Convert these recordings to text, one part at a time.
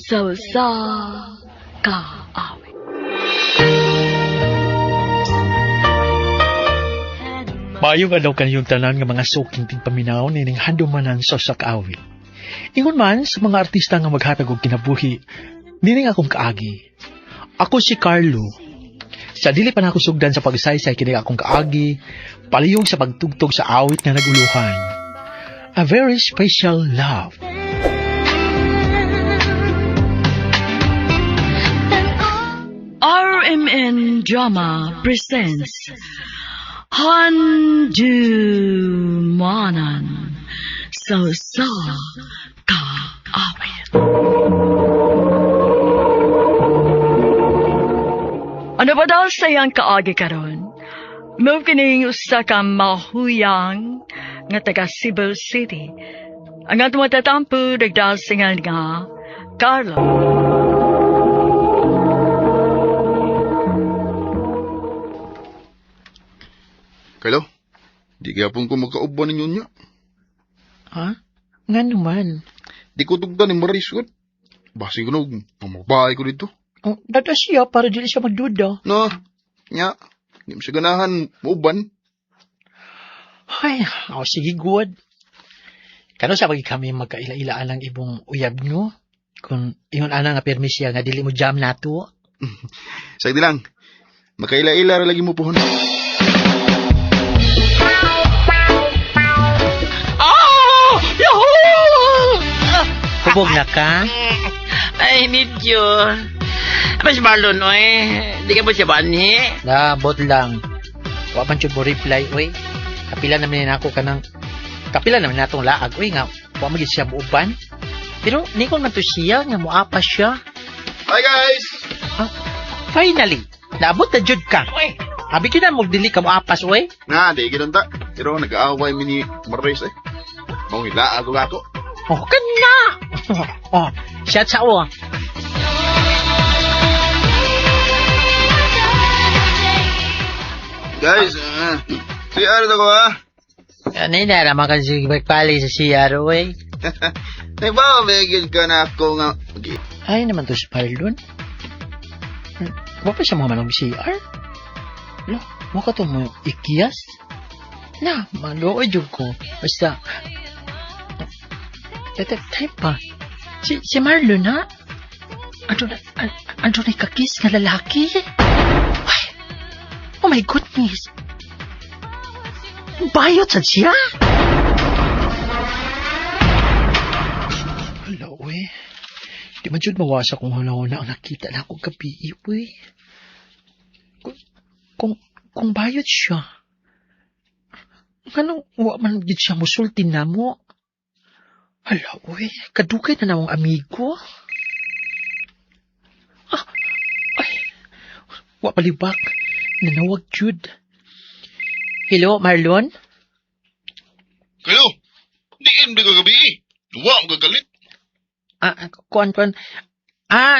sa kaawit. Maayo nga daw kaniyong tanan nga mga suking tigpaminaw nining handumanan sa kaawit. Ingon man sa mga artista nga maghatag og kinabuhi, nining akong kaagi. Ako si Carlo. Sa dili pa na ako sugdan sa pagsaysay kini akong kaagi, palihog sa pagtugtog sa awit nga naguluhan. A very special love. RMN Drama presents Handumanan sa kaawit. Ano ba daw sayang kaagi karon? Move kining usa ka mahuyang nga taga Cebu City. Ang atong matatampo dagdag singal nga Carlo. Carlo, di kaya pong ko magkauban ninyo niya. Ha? Nga naman. Di ko tugdan ni Marisot. Basi ko nung mamabahay ko dito. Oh, dada siya para dili siya magduda. No, nya, di mo siya ganahan, mauban. Ay, sige good. Kano sa pagi kami magkaila-ilaan ng ibong uyab nyo? Kung ingon ana nga permisya nga dili mo jam nato. Sagdi lang, makaila-ila lagi mo pohon. Hubog na ka? Ay, medyo. Mas Marlon, di ka mo siya banhi? Bot lang. Wa man jud mo reply, oy. Kapila naman ako kanang kapila naman natong laag, oy nga. Wa man gid siya muuban. Pero nikon man to siya nga moapa siya. Hi guys! Finally, naabot na jud ka. Uy, Abi ka na mo dili ka moapas, oy. Na, di ginunta. Pero nag-aaway mi ni Maris Mong ila ako ako. Oh, kana. Oh, siya sa o. Guys, CR na ko ha. Ano na naman kasi magpali sa CR, oy. Ay ba, megil ka na ako nga. Ay naman to si Marlon. Wa pa siya mga manong CR? Lo, mo ka to mo ikiyas? Na, maluoy jud ko. Basta, tayo pa. Si Marlon, ha? Ano na kakis nga lalaki? Ay, oh my goodness. Bayot sa siya? Hala, uy. Di man jud mawasa kung huna-huna ang nakita na akong gabi, uy. Kung bayot siya, anong wa man gid siya musultin na mo? Hala, uy. Kadugay na namang amigo. Ay. Wa palibak. Nanawag jud. Hello, Marlon? Kayo, di ka gabi. Duwa ang gagalit. Kuan.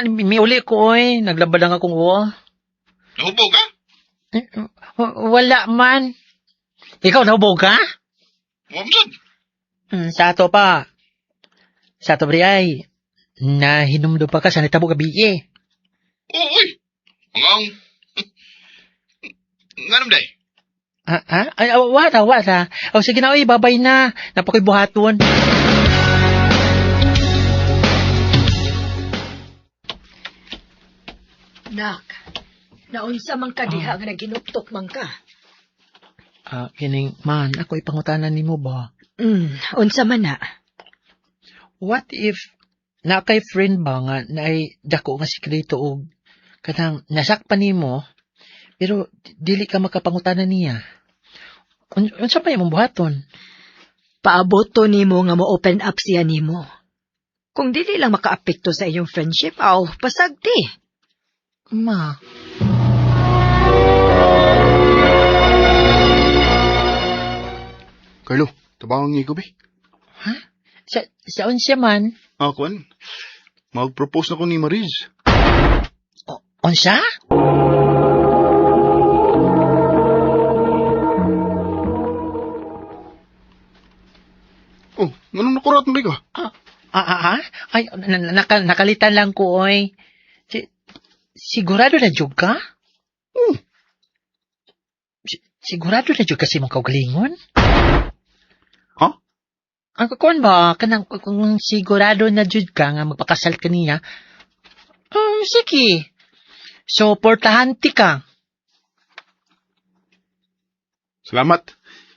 May uli ko, oy. Naglabad lang akong uwa. Nahubaw ka? Wala man. Ikaw, nahubog ka? Wamsad. Sa ato pa. Sa ato, Briay. Nahinumdo pa ka sa nitabo gabi, eh. Oo, uy. Ang Nganam day? Ay, wala. O, sige na, oy, babay na. Napakoy buhaton. Nak, naunsa man ka diha nga naginuptok man ka? Kining, man, ako ipangutanan ni mo ba? Unsa man na? What if, na kay friend ba nga, na ay dako nga sikreto o kanang nasakpan ni mo, pero dili ka makapangutanan niya. Unsa pa yung buhaton? Paabot to nimo nga mo open up siya nimo. Kung dili lang makaapekto sa iyong friendship, pasagti. Ma. Carlo, tabang nga gabi. Ha? Sa unsa man? Kuan. Mag-propose na ko ni Mariz. Unsa? Oh, ganun nakurat mo ka? Ay, nakalitan lang ko, oy. Sigurado na jud ka? Sigurado na jud kasi mong kaugalingon? Ha? Ang kukuan ba, kung sigurado na jud ka nga magpakasal ka niya, sige. So, portahanti ka. Salamat.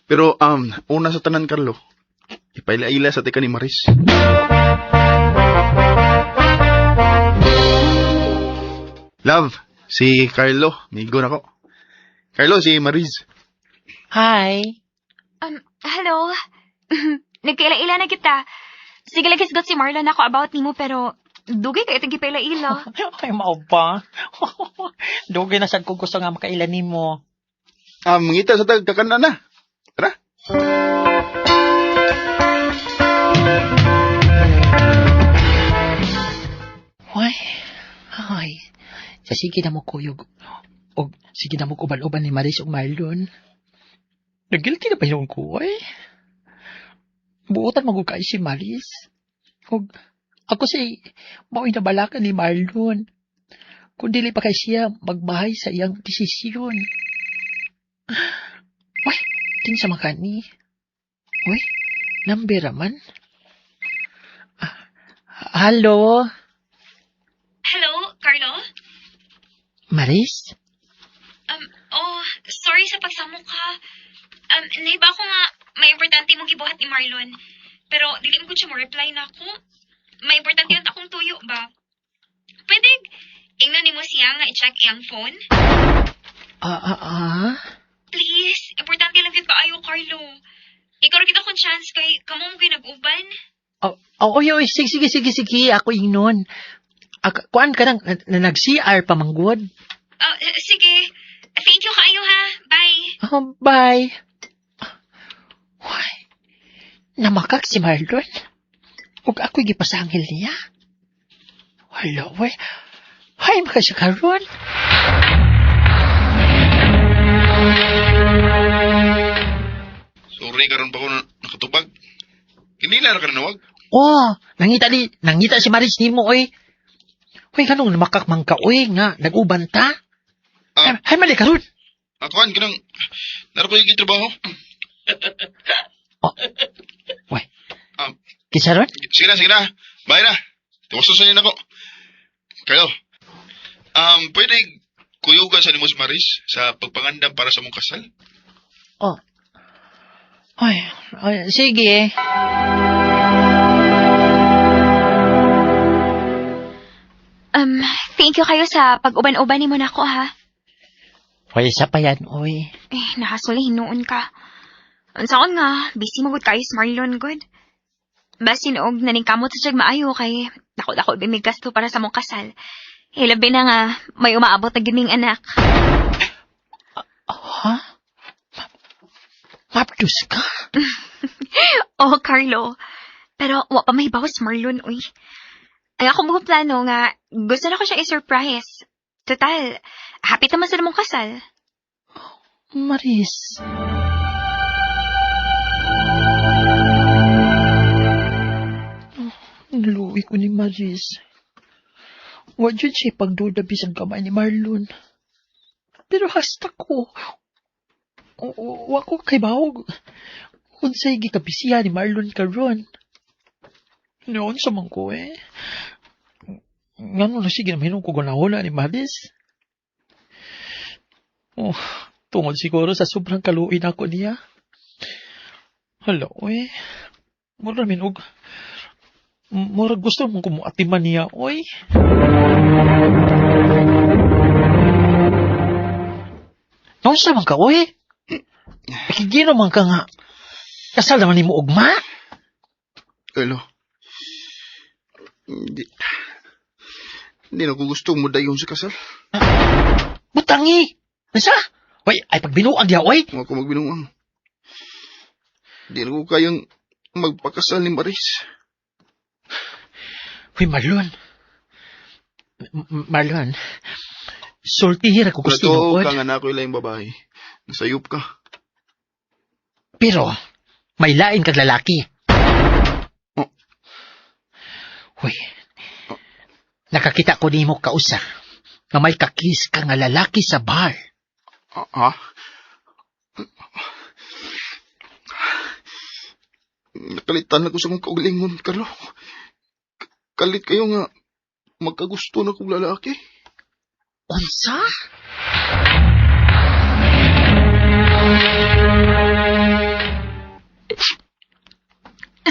Pero, una sa tanan, Carlo. Ipaila-ila sa tika ni Maris. Love, si Carlo. Migo na ko. Carlo, si Maris. Hi. Hello? Nagkaila-ila na kita. Sige lagi sigot si Marlon ako about nimo pero dugay kayo itong gipaila-ila. Ay, mao ba? Dugay na sad ko gusto nga makailan nimo. Mangita sa tagkakana na. Tara. Ay. Sige na mo kuyog. O sige na mo uban-uban ni Maris o Marlon. Nagilty na ba yung kuway? Buotan magugay si Maris. O ako si mao'y nabalakan ni Marlon. Kung dili pa kay siya magbahay sa iyang desisyon. Uy, kinsa makani? Uy, number raman. Hello? Hello, Carlo? Maris? Sorry sa pagsamok ha. Naiba ako nga may importante mong gibuhat ni Marlon. Pero dili mo ko siya mo reply na ako. May importante na akong tuyo ba? Pwede, ingnan ni mo siya nga i-check iyang phone? Please, importante lang yun kaayo, Carlo. Ikaw rin kita kong chance kay kamo mo nag-uban. Oy, sige, ako ingnon. Kuan ka nang nag-CR pa manggod? Sige. Thank you kaayo ha. Bye. Bye. Why? Namakak si Marlon? Ug ako'y gipasangil niya? Wala, we. Hay, makasya karon. Sorry, karon pa ko nakatupag. Hindi na ka nanawag. Nangita si Maris nimo, oy. Uy, kanong namakak man ka, oy, nga, nag-uban ta? Hay, mali karon. Akuan, kanang, naro ko yung trabaho. Uy. Kisa ron? Sige na. Bye na. Tuwasusanin ako. Kayo. Pwede kuyugan sa ni Mos Maris sa pagpangandam para sa mong kasal? Ay, sige. Thank you kayo sa pag-uban-uban ni mo na ako ha. Uy, isa pa yan, uy. Nakasuli, hinuon ka. Unsaon nga, busy magod kayo sa Marlon, good. Basin og naningkamot sa siyag maayo kay dako bimigkas to para sa mong kasal. Labi na nga, may umaabot na gining anak. Ha? Mapdus ka? Carlo. Pero wa pa may bawas Marlon, uy. Ay ako mga plano nga, gusto na ko siya i-surprise. Total, happy naman sa mong kasal. Maris. Naluwi ko ni Maris. Wadyan siya pagduda bisang kamay ni Marlon. Pero hasta ko. Wako kay bawag. Unsay gikabisiya ni Marlon karon. Noon sa man ko eh. Ngano na sige naman ko gunahuna ni Maris. Tungod siguro sa sobrang kaluin ako niya. Hala, eh. Mura gusto mong kumuatiman niya, oy. Nausa man ka, oy. Ikigino man ka nga. Kasal naman ni mo ugma. Hello. Hindi na ko gusto mo dayon sa kasal. Butangi. Nasa? Oy, ay pagbinuang diya, oy. Huwag ko magbinuang. Hindi na ko kayang magpakasal ni Maris. Uy, Marlon. Marlon. Sultihir ako gusto Nato mo. ka nga na ako ilang babae. Nasayop ka. Pero, may lain kag lalaki. Uy, nakakita ko nimo kausa nga may kakis ka nga lalaki sa bar. Ha? Nakalitan ako sa mong kaugalingon, Carlo. Kalit kayo nga magkagusto na kong lalaki. Unsa?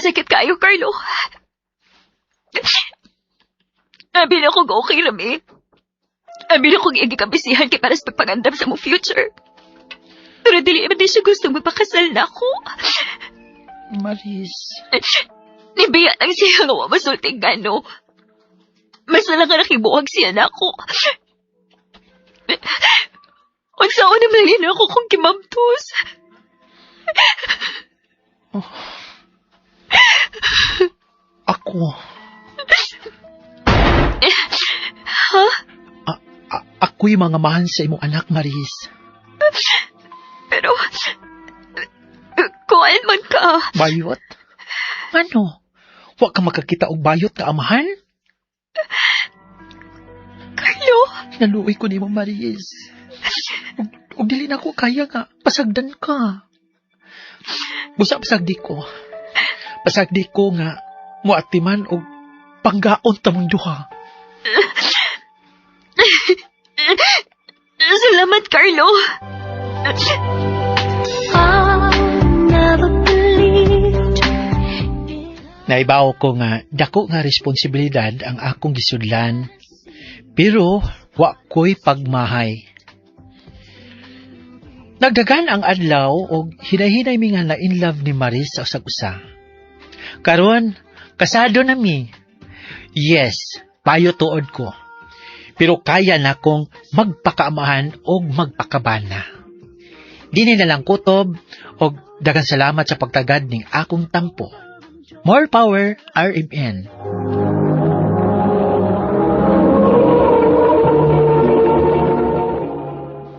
Sakit kayo, Carlo. Abi na kong okay lami. Abi na kong igikabisihan kay para sa pagpangandam sa mong future. Pero dili man din siya gustong magpakasal na ako. Maris. Nibiya lang siya nga masulting gano. Mas na lang nga nakibuhag siya na ako. Unsaon naman rin ako kung kimamtos. Ako. Ha? Ako'y mga mahan sa imong anak, Maris. Pero, kuhaan man ka. Bayot? Ano? Wa ka makakita og bayot ka amahan? Carlo? Naluoy ko nimo, Maris. Og dili na ko kaya nga, pasagdan ka. Busa pasagdi ko. Pasagdi ko nga, muatiman og panggaon tamong duha. Salamat, Carlo. Naibaw ko nga, dako nga responsibilidad ang akong gisudlan. Pero, wa ko'y pagmahay. Nagdagan ang adlaw og hinay-hinay mi nga na in love ni Maris sa usag-usa. Karon, kasado na mi. Yes, payo tuod ko. Pero kaya na kong magpakaamahan o magpakabana. Dini na lang kutob o dagang salamat sa pagtagad ning akong tampo. More power, RMN.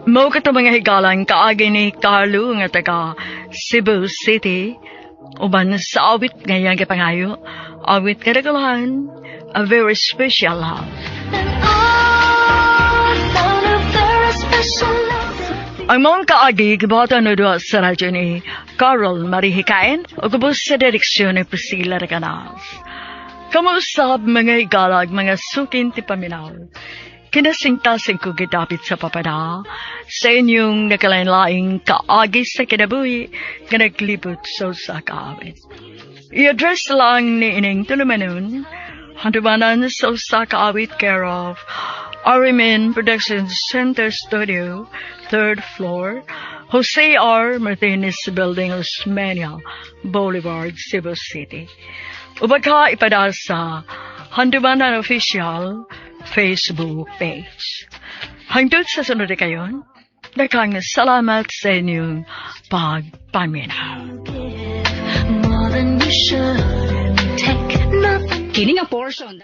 Mo kato mga higalang kaagi ni Carlo nga taga Cebu City. Uban sa awit ngayon kay pangayo. Awit kadagalahan, a very special love. Ang mga kaagi, gibata na doon sa radyo ni Carol Marihikain o kubos sa direksyon ni Priscilla Reganas. Kamusap mga higalag, mga sukin ti paminaw. Kinasingtasing ko gidapit sa papada sa inyong nakalain-laing kaagi sa kinabuhi na naglibot sa kaawit. I-address lang ni Ining Tulumanon, handumanan sa kaawit care of RMN Productions Center Studio, 3rd floor, Jose R. Martinez Building, Osmeña, Boulevard, Cebu City. Ubagka ipada sa Handumanan Official Facebook page. Hangtod sa sunod na kayon, daghang salamat sa inyong pagpaminaw. Kini nga portion